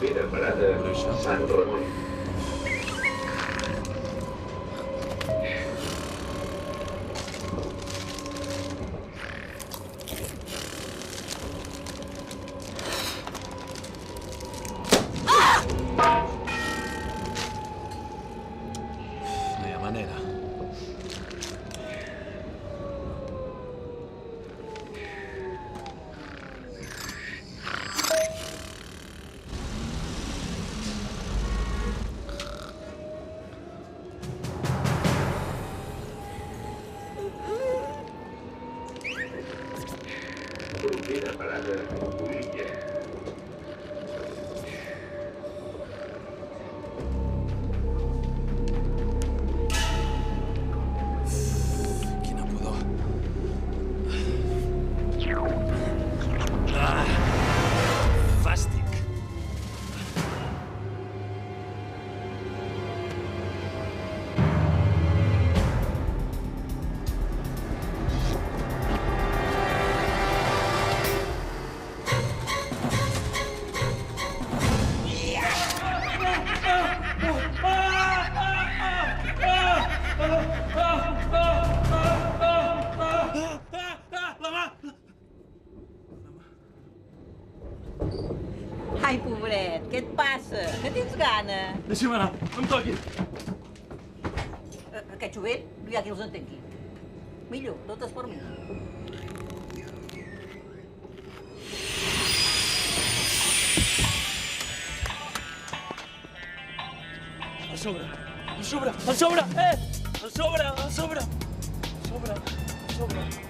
Propera parada Sant Ramon. No hi ha manera. Propera parada Olilla. Quina pudor. Fàstic. Ai, pobret, què et passa? Que tens gana? Deixa'm anar, no em toqui. Aquest jovent no hi ha qui els entengui. Millor, tot és per mi. A sobre, a sobre, a sobre, a sobre, a sobre, a sobre, a sobre.